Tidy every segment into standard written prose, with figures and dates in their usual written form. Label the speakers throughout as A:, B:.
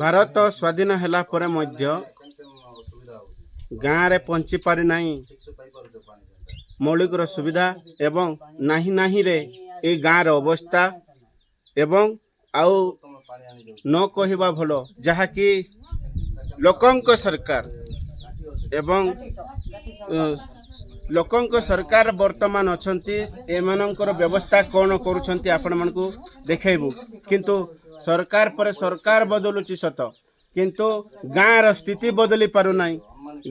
A: ଭାରତ ସ୍ୱାଧୀନ ହେଲା ପରେ ମଧ୍ୟ ଗାଁରେ ପହଞ୍ଚି ପାରି ନାହିଁ ମୌଳିକର ସୁବିଧା ଏବଂ ନାହିଁ ନାହିଁରେ ଏ ଗାଁର ଅବସ୍ଥା ଏବଂ ଆଉ ନ କହିବା ଭଲ ଯାହାକି ଲୋକଙ୍କ ସରକାର ଏବଂ ଲୋକଙ୍କ ସରକାର ବର୍ତ୍ତମାନ ଅଛନ୍ତି ଏମାନଙ୍କର ବ୍ୟବସ୍ଥା କ'ଣ କରୁଛନ୍ତି ଆପଣମାନଙ୍କୁ ଦେଖାଇବୁ କିନ୍ତୁ ସରକାର ପରେ ସରକାର ବଦଳୁଛି ସତ କିନ୍ତୁ ଗାଁର ସ୍ଥିତି ବଦଳି ପାରୁନାହିଁ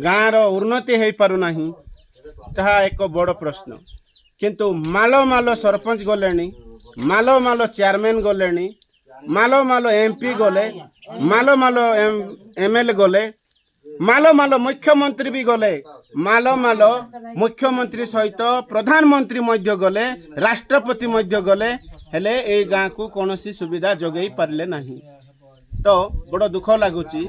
A: ଗାଁର ଉନ୍ନତି ହୋଇପାରୁନାହିଁ ତାହା ଏକ ବଡ଼ ପ୍ରଶ୍ନ କିନ୍ତୁ ମାଲ ମାଲ ସରପଞ୍ଚ ଗଲେଣି ମାଲ ମାଲ ଚେୟାରମ୍ୟାନ୍ ଗଲେଣି ମାଲ ମାଲ MP ଗଲେ ମାଲ ମାଲ MLA ଗଲେ ମାଲ ମାଲ ମୁଖ୍ୟମନ୍ତ୍ରୀ ବି ଗଲେ ମାଲ ମାଲ ମୁଖ୍ୟମନ୍ତ୍ରୀ ସହିତ ପ୍ରଧାନମନ୍ତ୍ରୀ ମଧ୍ୟ ଗଲେ ରାଷ୍ଟ୍ରପତି ମଧ୍ୟ ଗଲେ ହେଲେ ଏଇ ଗାଁକୁ କୌଣସି ସୁବିଧା ଯୋଗାଇ ପାରିଲେ ନାହିଁ ତ ବଡ଼ ଦୁଃଖ ଲାଗୁଛି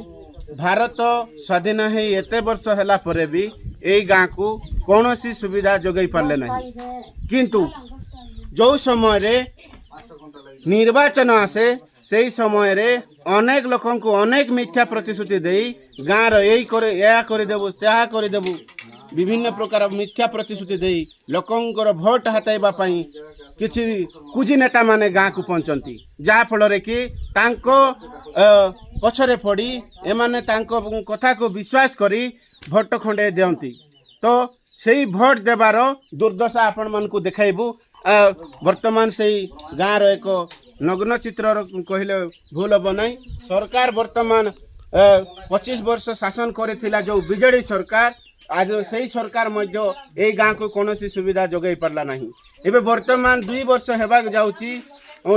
A: ଭାରତ ସ୍ୱାଧୀନ ହେଇ ଏତେ ବର୍ଷ ହେଲା ପରେ ବି ଏଇ ଗାଁକୁ କୌଣସି ସୁବିଧା ଯୋଗାଇ ପାରିଲେ ନାହିଁ କିନ୍ତୁ ଯେଉଁ ସମୟରେ ନିର୍ବାଚନ ଆସେ ସେହି ସମୟରେ ଅନେକ ଲୋକଙ୍କୁ ଅନେକ ମିଥ୍ୟା ପ୍ରତିଶ୍ରୁତି ଦେଇ ଗାଁର ଏହା କରିଦେବୁ ତାହା କରିଦେବୁ ବିଭିନ୍ନ ପ୍ରକାର ମିଥ୍ୟା ପ୍ରତିଶ୍ରୁତି ଦେଇ ଲୋକଙ୍କର ଭୋଟ ହାତେଇବା ପାଇଁ କିଛି କୁଜି ନେତାମାନେ ଗାଁକୁ ପହଞ୍ଚନ୍ତି ଯାହାଫଳରେ କି ତାଙ୍କ ପଛରେ ପଡ଼ି ଏମାନେ ତାଙ୍କ କଥାକୁ ବିଶ୍ୱାସ କରି ଭୋଟ ଖଣ୍ଡେ ଦିଅନ୍ତି ତ ସେଇ ଭୋଟ ଦେବାର ଦୁର୍ଦ୍ଦଶା ଆପଣମାନଙ୍କୁ ଦେଖାଇବୁ ବର୍ତ୍ତମାନ ସେଇ ଗାଁର ଏକ ନଗ୍ନ ଚିତ୍ରର କହିଲେ ଭୁଲ ହେବ ନାହିଁ ସରକାର ବର୍ତ୍ତମାନ 25 ବର୍ଷ ଶାସନ କରିଥିଲା ଯେଉଁ ବିଜେଡ଼ି ସରକାର ଆଜି ସେହି ସରକାର ମଧ୍ୟ ଏଇ ଗାଁକୁ କୌଣସି ସୁବିଧା ଯୋଗାଇ ପାରିଲା ନାହିଁ ଏବେ ବର୍ତ୍ତମାନ 2 ବର୍ଷ ହେବାକୁ ଯାଉଛି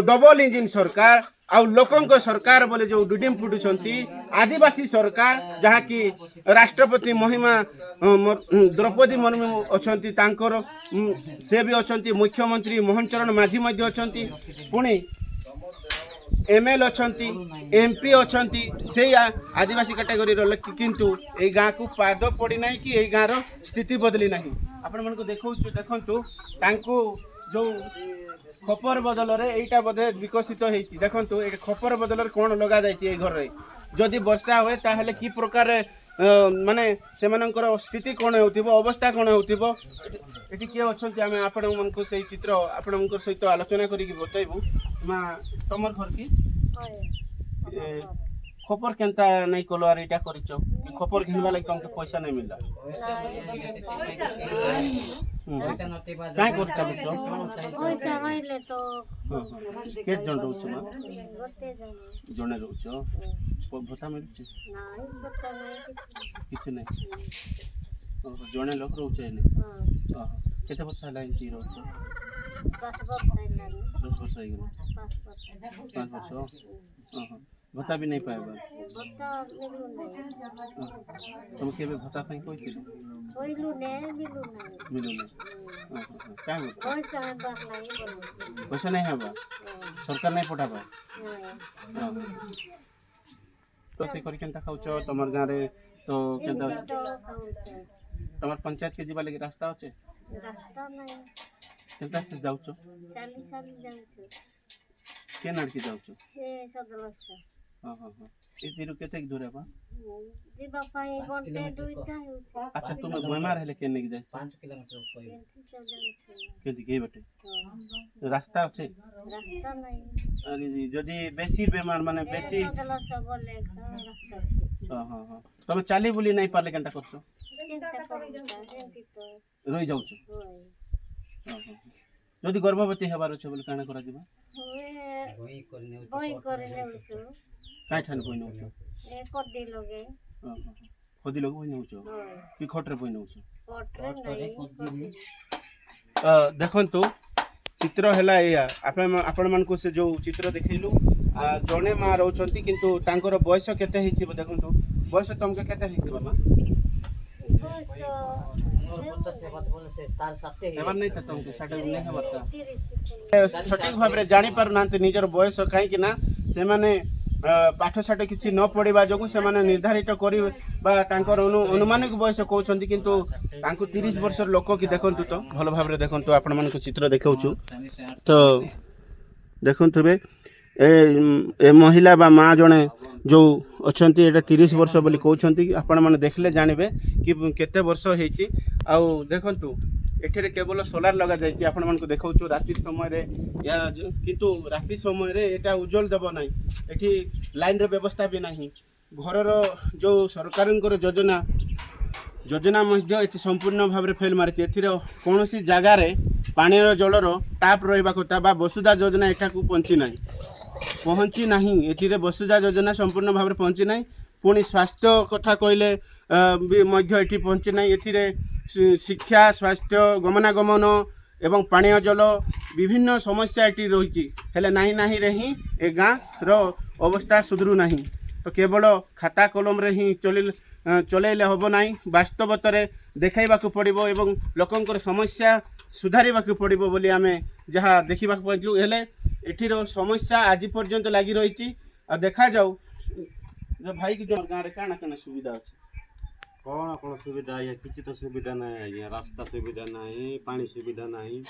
A: ଡବଲ ଇଞ୍ଜିନ ସରକାର ଆଉ ଲୋକଙ୍କ ସରକାର ବୋଲି ଯେଉଁ ଡୁଡିମ୍ ଫୁଟୁଛନ୍ତି ଆଦିବାସୀ ସରକାର ଯାହାକି ରାଷ୍ଟ୍ରପତି ମହିମା ଦ୍ରୌପଦୀ ମୁର୍ମୁ ଅଛନ୍ତି ତାଙ୍କର ସେ ବି ଅଛନ୍ତି ମୁଖ୍ୟମନ୍ତ୍ରୀ ମୋହନ ଚରଣ ମାଝୀ ମଧ୍ୟ ଅଛନ୍ତି ପୁଣି ML ଅଛନ୍ତି MP ଅଛନ୍ତି ସେଇ ଆଦିବାସୀ କାଟେଗୋରୀର କିନ୍ତୁ ଏଇ ଗାଁକୁ ପାଦ ପଡ଼ିନାହିଁ କି ଏଇ ଗାଁର ସ୍ଥିତି ବଦଳି ନାହିଁ ଆପଣମାନଙ୍କୁ ଦେଖନ୍ତୁ ତାଙ୍କୁ ଯେଉଁ ଖପର ବଦଳରେ ଏଇଟା ବୋଧେ ବିକଶିତ ହେଇଛି ଦେଖନ୍ତୁ ଏଇଟା ଖପର ବଦଳରେ କ'ଣ ଲଗାଯାଇଛି ଏଇ ଘରରେ ଯଦି ବର୍ଷା ହୁଏ ତାହେଲେ କି ପ୍ରକାର ମାନେ ସେମାନଙ୍କର ସ୍ଥିତି କ'ଣ ହେଉଥିବ ଅବସ୍ଥା କ'ଣ ହେଉଥିବ ଏଠି କିଏ ଅଛନ୍ତି ଆମେ ଆପଣମାନଙ୍କୁ ସେଇ ଚିତ୍ର ଆପଣଙ୍କ ସହିତ ଆଲୋଚନା କରିକି ବତାଇବୁ ମା ତମର ଘର କି ଖପର କେନ୍ତା ନାଇଁ କଲ ଆର ଏଇଟା କରିଛ କି ଖପର ଘିନବା ଲାଗି ତମକେ ପଇସା ନାଇଁ ମିଳିଲା କାଇଁ କରି ଚାଲୁଛ କେତେ ଜଣ ରହୁଛ ମା ଜଣେ ରହୁଛ ଭତ୍ତା ମିଳୁଛି କିଛି ନାହିଁ ଜଣେ ଲୋକ ରହୁଛ ଏନେ କେତେ ବର୍ଷ ହେଲା ଏମିତି ରହୁଛ 10 ବର୍ଷ ହେଇଗଲା 5 ବର୍ଷ ଭତ୍ତା ବି ନେଇ ପାଇବା ତମେ କେବେ ଭତ୍ତା ପାଇଁ କହିଥିଲ ମିଳୁନି କାଇଁ ପଇସା ନାଇଁ ହେବା ସରକାର ନାଇଁ ପଠାବା ତ ସେ କରି କେନ୍ତା ଖାଉଛ ତମର ଗାଁରେ ତ କେନ୍ତା ତମର ପଞ୍ଚାୟତ କେ ଯିବା ଲାଗି ରାସ୍ତା ଅଛେ କେନ୍ତା ସେ ଯାଉଛ କେନ୍ ଆଡ଼କେ ଯାଉଛ ଏଥିରୁ କେତେ ଦୂର ହେବା ଆଚ୍ଛା ତୁମେ ବେମାର ହେଲେ କେନ୍ ନେଇକି ଯାଇ 5 କିଲୋମିଟର କେମିତି କେଇ ବାଟେ ରାସ୍ତା ଅଛି ଯଦି ବେଶୀ ବେମାର ମାନେ ବେଶୀ ତମେ ଚାଲି ବୁଲି ନାଇଁ ପାରିଲେ କେନ୍ତା କରଛ ରହି ଯାଉଛ ଯଦି ଗର୍ଭବତୀ ହେବାର ଅଛି ବୋଲି କାଣା କରାଯିବା କାଇଁ ଠାନେ ବହି ନେଉଛ ଖଦି ଲୋକ ବହି ନେଉଛ କି ଖଟରେ ବହି ନେଉଛ ଦେଖନ୍ତୁ ଚିତ୍ର ହେଲା ଏଇଆ ଆପଣମାନଙ୍କୁ ସେ ଯେଉଁ ଚିତ୍ର ଦେଖେଇଲୁ ଜଣେ ମା ରହୁଛନ୍ତି କିନ୍ତୁ ତାଙ୍କର ବୟସ କେତେ ହେଇଥିବ ଦେଖନ୍ତୁ ବୟସ ତମକେ କେତେ ହେଇଥିବ ମା ସଠିକ ଭାବରେ ଜାଣିପାରୁନାହାନ୍ତି ନିଜର ବୟସ କାହିଁକି ନା ସେମାନେ ପାଠଶାଠ କିଛି ନ ପଢ଼ିବା ଯୋଗୁଁ ସେମାନେ ନିର୍ଦ୍ଧାରିତ କରି ବା ତାଙ୍କର ଅନୁମାନିକ ବୟସ କହୁଛନ୍ତି କିନ୍ତୁ ତାଙ୍କୁ 30 ବର୍ଷର ଲୋକ କି ଦେଖନ୍ତୁ ତ ଭଲ ଭାବରେ ଦେଖନ୍ତୁ ଆପଣମାନଙ୍କୁ ଚିତ୍ର ଦେଖାଉଛୁ ତ ଦେଖୁଥିବେ ए महिला बा माँ जड़े जो अच्छा ये 30 वर्ष बोली कहते आपण मैंने देखले जानवे कि केते वर्ष होती आउ देखु एठे केवल सोलार लगा जाइए आपण मानक देखा राति समय या किंतु राति समय एटा उज्जवल देव ना एठी लाइन रे व्यवस्था भी नहीं घरर जो सरकार योजना योजना ये संपूर्ण भाव में फेल मारी कौन सी जगार पानी जलर टाप रहा कथा बा वसुधा योजना एठा पहुँची ना ये वसुधा योजना संपूर्ण भाव में पहुँची ना पुणी स्वास्थ्य कथा कहले भी पहुँची ना ये शिक्षा स्वास्थ्य गमनागमन एवं पानीय जल विभिन्न समस्या ये रही है ना रे ही ए गाँव रो अवस्था सुधरू ना तो केवल खाता कलम रे ही चलैले हम ना वास्तवत देखा पड़ो एवं लोकंर समस्या सुधार पड़ो बोली आम जहाँ देखा पाइलु हेले एठीर समस्या आज पर्यंत लगी रही देखा जाऊ भाई की गाँव में काना काना सुविधा अच्छे
B: कौन कौन सुविधा है किसी तो सुविधा ना है रास्ता सुविधा नहीं पानी सुविधा नहीं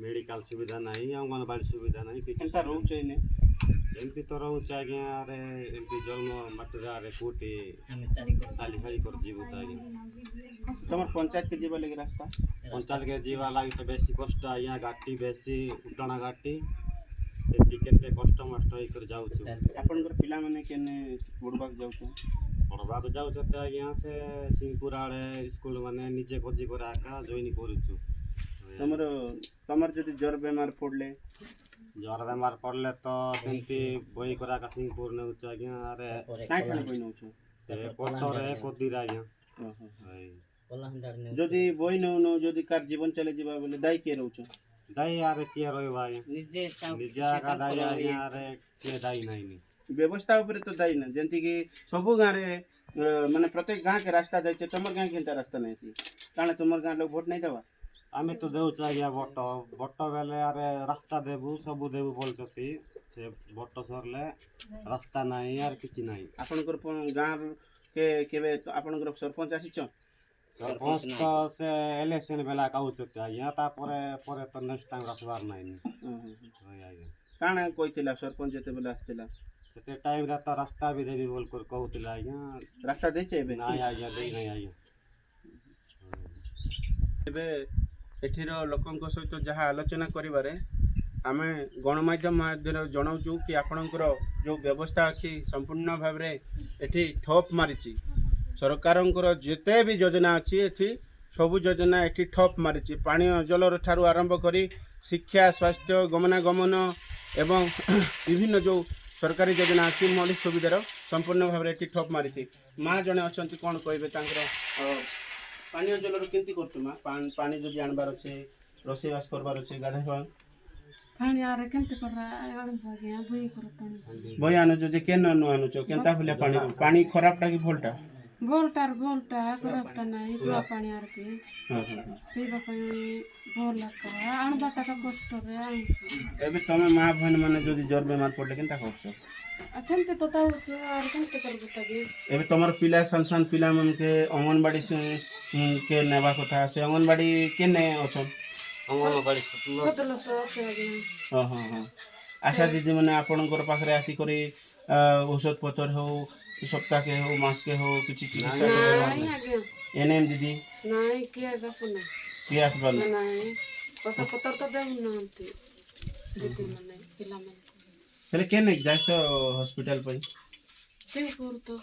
B: मेडिकल सुविधा नहीं अंगनवाड़ी सुविधा नहीं
A: किसी रोच
B: एमपी तो रोच आज्ञा अरे एमपी जन्म मटरे कोटी खाली खाली कर जीवत आज्ञा
A: तुम पंचायत के जीवा लगे रास्ता
B: पंचायत के जीवा लगी तो बेसी कष्ट आज्ञा घाटी बेसी उठाणा घाटी से टिकेट कष्ट मस्ट होकर जाऊँ
A: आपनकर पिला माने केने पढ़बाक जाउछ
B: पढ़बाक जाऊँ आज्ञा से सिंहपुर आड़े स्कूल माने निजे खोजी कर आका जॉइन करूछु
A: तमर तमर जदि ज्वर बेमार पड़ले
B: ज्वर बेमार पड़ले तो सेमती बही कर आका सिंहपुर ने उच्च आज्ञा अरे
A: काई खाने बही नउछ
B: ते पटरे कोदीर आज्ञा
A: जदि बही न जदि कार जीवन चले जीवा बोले दाई के रहउछ
B: दाई आरे के रहबा निजे आका दाई आज्ञा अरे के दाई नहीं
A: व्यवस्था ऊपर तो दाई ना जेंति कि सबु गाँव रे माने प्रत्येक गाँव के रास्ता जाइए तुम गाँव के रास्ता नहीं सी कारण तुम गाँव लोग भोट नहीं देवा
B: आम तो देउछ आज्ञा भोट भोट बेले अरे रास्ता देबू सबू देबू बोलते से भोट सरले रास्ता नहीं यार किछि नहीं
A: आपनकर गाँव के केबे तो आपनकर सरपंच आसीछ
B: सरपंच तो से इलेक्शन बेला कहउछ आज्ञा तापरे परे तो नेक्स्ट टाइम रसबार नहीं आज्ञा
A: काना कहिथिला सरपंच जते बेला आस्थिला
B: से टाइम रे तो रास्ता भी देबी बोल कर कहउथिला आज्ञा
A: रास्ता देछे एबे
B: नहीं आज्ञा देई नहीं आज्ञा
A: एबे एठीर लोकंक सहित जहाँ आलोचना करिबारे आमे गणमाध्यम माध्यम जनाऊँ कि आपणकर जो व्यवस्था अच्छी संपूर्ण भाव में एठी ठप मारी सरकारंकर जिते भी योजना अच्छी एठी सबु योजना एठी ठप मारी पानी जलर ठारू आरंभ करी शिक्षा स्वास्थ्य गमनागमन एवं विभिन्न जो सरकारी योजना अच्छी मौलिक सुविधार संपूर्ण भाव में ठप मारी माँ जड़े अच्छा कौन कहे पानी जलर केमती कर माँ पानी जदि आनबार अच्छे रोषेबास करबार अच्छे गाधोवा
C: पानी आरे केमते कररा आनबा गया बुई करतन
A: बय आनो जदि केन नु आनुच केनता फले पानी पानी खराबटा कि भोलटा
C: भोलटा खराबटा नाही जुआ पानी आर के पीबा पानी भोला का आनबाटा का कष्ट रे
A: एबे तमे मां बहन माने जदि ज्वर बेमार पड़ले केनता करछ
C: अछंते तो ताऊ जो आर केमते करबो तगे
A: एबे तमर पिला संसान पिला मन के अंगनबाड़ी से के नेबा कथा से अंगनबाड़ी केने अछन
B: अंगनबाड़ी
C: सतलसो के
A: हां हां हां आशा दीदी माने आपनकर पाखरे आसी करी औषध पत्र हो सप्ताह के हो मास के हो किछि चिकित्सा
C: नहीं आगे
A: एनएम दीदी
C: नहीं किया गसने
A: के आसबल
C: नहीं पसा पत्र तो दे नंती दीदी माने पिला माने
A: हेले केने जाइसो हॉस्पिटल पई
C: सिंहपुर तो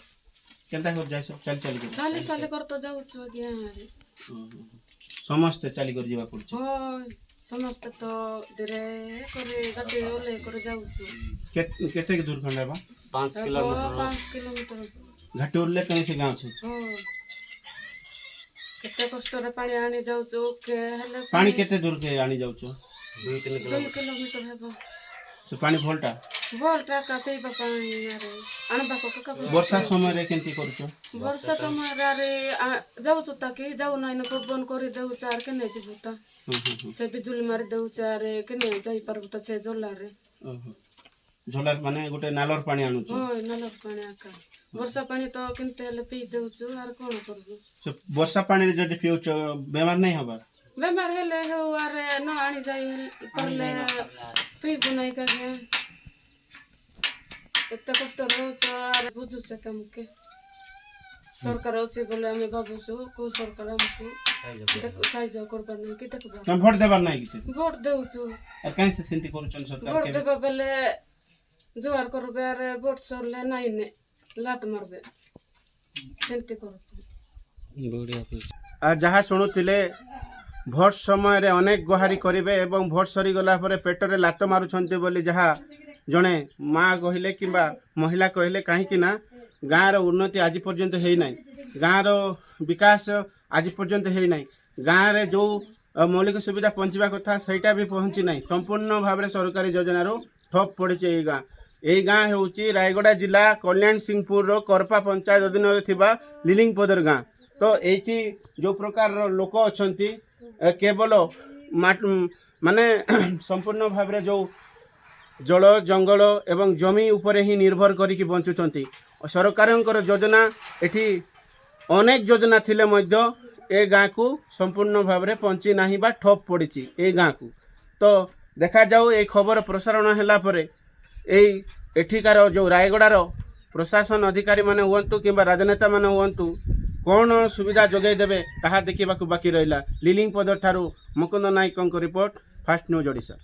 A: केनता कर जाइसो चल चल के
C: साले कर तो जाऊ छु गया रे
A: समस्त चली कर जीवा पड़छ
C: होय समस्त तो धीरे करे गाड़ी ओले करे जाऊ छु
A: केते के दूर खंडा बा
B: 5 किलोमीटर
C: 5 किलोमीटर
A: घाटी उरले कहीं से गांव छे
C: हो केते कष्ट रे पानी आनी जाऊ छु के हले
A: पानी केते दूर के आनी जाऊ छु
C: 2 किलोमीटर हेबो
A: से पानी भोल्टा
C: भोल्टा का पीबा पानी रे आनबा का
A: वर्षा समय रे केंती करछो
C: वर्षा समय रे जाऊ छु ताकि जाऊ नै न पवन करि देउ चार के नै जिबु त से बिजुली मारि देउ चार के नै जाई परबु त से जोला रे
A: झोलार माने गोटे नालर पानी आनु छु
C: होय नालर पानी आका वर्षा पानी तो केनते हले पी देउ छु आर कोन करबु
A: से वर्षा पानी रे जदि पिउ बेमार नै हबार
C: बेमार हेले हो आरे न आनी जाई पड़ले पीबु नै का ଏତେ କଷ୍ଟ ରହୁଛ ଆରେ ବୁଝୁଛ କେମକେ ସରକାର ଅଛି ବୋଲି ଆମେ ଭାବୁଛୁ କୋଉ ସରକାର ଆମକୁ ସାହାଯ୍ୟ କରବାର ନାହିଁ କି ଦେଖବା
A: ତମେ ଭୋଟ ଦେବାର ନାହିଁ କିଛି
C: ଭୋଟ ଦେଉଛୁ
A: আর কাହିଁ ସେ ସେମିତି କରୁଛନ୍ତି ସରକାର
C: ଭୋଟ
A: କେବେ?
C: ଦେବା ବେଲେ ଜୁହାର କରବେ ଆରେ ଭୋଟ ସରିଲେ ନାଇଁ ନେ ଲାତ ମାରବେ ସେମିତି କରୁଛୁ
A: আর ଯାହା ଶୁଣୁଥିଲେ ଭୋଟ ସମୟରେ ଅନେକ ଗୁହାରି କରିବେ ଏବଂ ଭୋଟ ସରିଗଲା ପରେ ପେଟରେ ଲାତ ମାରୁଛନ୍ତି ବୋଲି ଯାହା ଜଣେ ମା କହିଲେ କିମ୍ବା ମହିଳା କହିଲେ କାହିଁକି ନା ଗାଁର ଉନ୍ନତି ଆଜି ପର୍ଯ୍ୟନ୍ତ ହେଇନାହିଁ ଗାଁର ବିକାଶ ଆଜି ପର୍ଯ୍ୟନ୍ତ ହେଇନାହିଁ ଗାଁରେ ଯେଉଁ ମୌଳିକ ସୁବିଧା ପହଞ୍ଚିବା କଥା ସେଇଟା ବି ପହଞ୍ଚି ନାହିଁ ସମ୍ପୂର୍ଣ୍ଣ ଭାବରେ ସରକାରୀ ଯୋଜନାରୁ ଠପ୍ ପଡ଼ିଛି ଏହି ଗାଁ ହେଉଛି ରାୟଗଡ଼ା ଜିଲ୍ଲା କଲ୍ୟାଣ ସିଂହପୁରର କରପା ପଞ୍ଚାୟତ ଅଧୀନରେ ଥିବା ଲିଲିଙ୍ଗପଦର ଗାଁ ତ ଏଇଠି ଯେଉଁ ପ୍ରକାରର ଲୋକ ଅଛନ୍ତି କେବଳ ମାନେ ସମ୍ପୂର୍ଣ୍ଣ ଭାବରେ ଯେଉଁ ଜଳ ଜଙ୍ଗଲ ଏବଂ ଜମି ଉପରେ ହିଁ ନିର୍ଭର କରିକି ବଞ୍ଚୁଛନ୍ତି ସରକାରଙ୍କର ଯୋଜନା ଏଠି ଅନେକ ଯୋଜନା ଥିଲେ ମଧ୍ୟ ଏ ଗାଁକୁ ସମ୍ପୂର୍ଣ୍ଣ ଭାବରେ ପହଞ୍ଚି ନାହିଁ ବା ଠପ୍ ପଡ଼ିଛି ଏ ଗାଁକୁ ତ ଦେଖାଯାଉ এই ଖବର ପ୍ରସାରଣ ହେଲା ପରେ ଏଠିକାର ଯେଉଁ ରାୟଗଡ଼ାର ପ୍ରଶାସନ ଅଧିକାରୀମାନେ ହୁଅନ୍ତୁ କିମ୍ବା ରାଜନେତାମାନେ ହୁଅନ୍ତୁ କ'ଣ ସୁବିଧା ଯୋଗାଇ ଦେବେ ତାହା ଦେଖିବାକୁ ବାକି ରହିଲା ଲିଲିଙ୍ଗପଦ ଠାରୁ ମୁକୁନ୍ଦ ନାୟକଙ୍କ ରିପୋର୍ଟ ଫାଷ୍ଟ ନ୍ୟୁଜ୍ ଓଡ଼ିଶା।